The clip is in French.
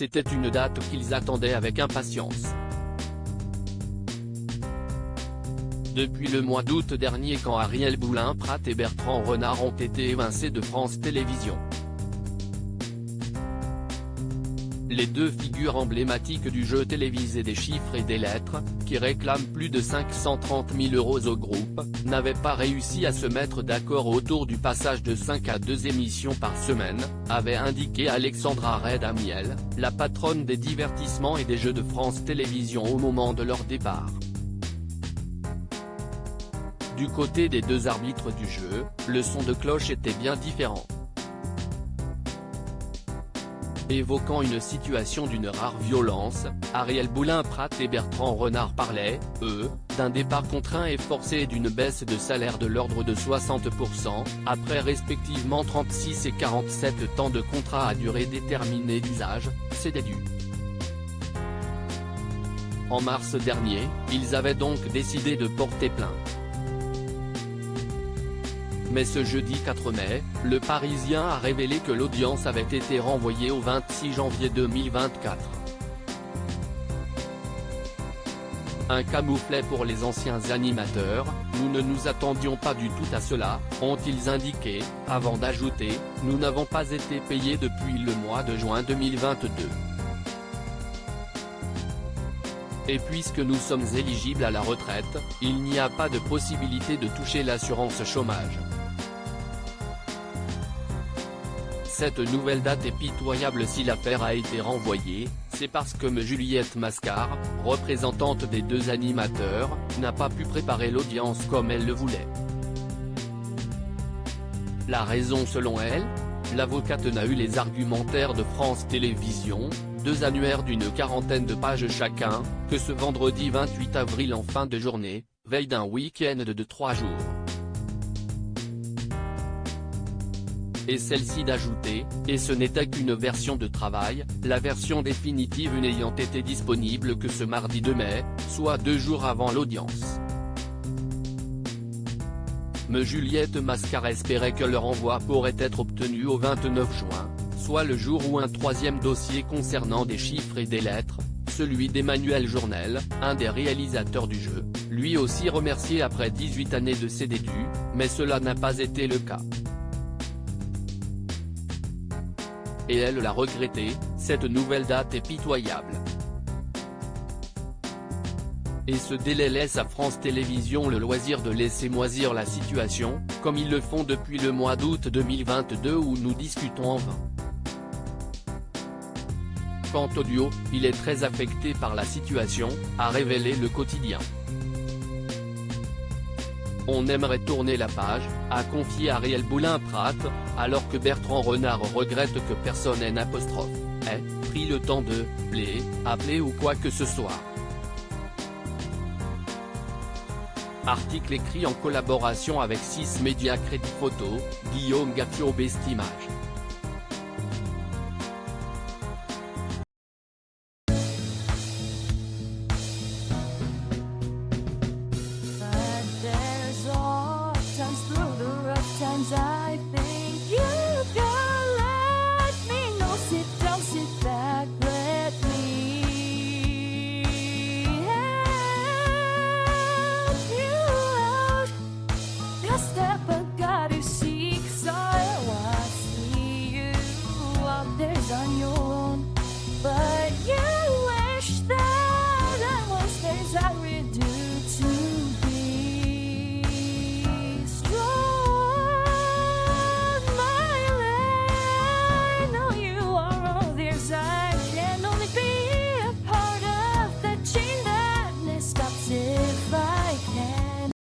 c'était une date qu'ils attendaient avec impatience. Depuis le mois d'août dernier, quand Ariel Boulin-Prat et Bertrand Renard ont été évincés de France Télévisions. Les deux figures emblématiques du jeu télévisé des chiffres et des lettres, qui réclament plus de 530 000 € au groupe, n'avaient pas réussi à se mettre d'accord autour du passage de 5 à 2 émissions par semaine, avait indiqué Alexandra Red-Amiel, la patronne des divertissements et des jeux de France Télévisions au moment de leur départ. Du côté des deux arbitres du jeu, le son de cloche était bien différent. Évoquant une situation d'une rare violence, Ariel Boulin-Prat et Bertrand Renard parlaient, eux, d'un départ contraint et forcé et d'une baisse de salaire de l'ordre de 60%, après respectivement 36 et 47 temps de contrat à durée déterminée d'usage, CDD. En mars dernier, ils avaient donc décidé de porter plainte. Mais ce jeudi 4 mai, le Parisien a révélé que l'audience avait été renvoyée au 26 janvier 2024. Un camouflet pour les anciens animateurs, nous ne nous attendions pas du tout à cela, ont-ils indiqué, avant d'ajouter, nous n'avons pas été payés depuis le mois de juin 2022. Et puisque nous sommes éligibles à la retraite, il n'y a pas de possibilité de toucher l'assurance chômage. Cette nouvelle date est pitoyable. Si l'affaire a été renvoyée, c'est parce que Juliette Mascar, représentante des deux animateurs, n'a pas pu préparer l'audience comme elle le voulait. La raison selon elle? L'avocate n'a eu les argumentaires de France Télévisions, deux annuaires d'une quarantaine de pages chacun, que ce vendredi 28 avril en fin de journée, veille d'un week-end de 3 jours. Et celle-ci d'ajouter, et ce n'était qu'une version de travail, la version définitive n'ayant été disponible que ce mardi 2 mai, soit 2 jours avant l'audience. Juliette Mascar espérait que le renvoi pourrait être obtenu au 29 juin, soit le jour où un troisième dossier concernant des chiffres et des lettres, celui d'Emmanuel Journel, un des réalisateurs du jeu, lui aussi remercié après 18 années de CDD, mais cela n'a pas été le cas. Et elle l'a regretté, cette nouvelle date est pitoyable. Et ce délai laisse à France Télévisions le loisir de laisser moisir la situation, comme ils le font depuis le mois d'août 2022 où nous discutons en vain. Quant au duo, il est très affecté par la situation, a révélé Le Quotidien. On aimerait tourner la page, a confié Ariel Boulin-Prat, alors que Bertrand Renard regrette que personne ait pris le temps de les appeler ou quoi que ce soit. Article écrit en collaboration avec 6 médias Crédit Photo, Guillaume Gaffio Bestimage. I think you can let me know. Sit down, sit back, let me help you out. The step I gotta seek, so I see you out there's on your own, but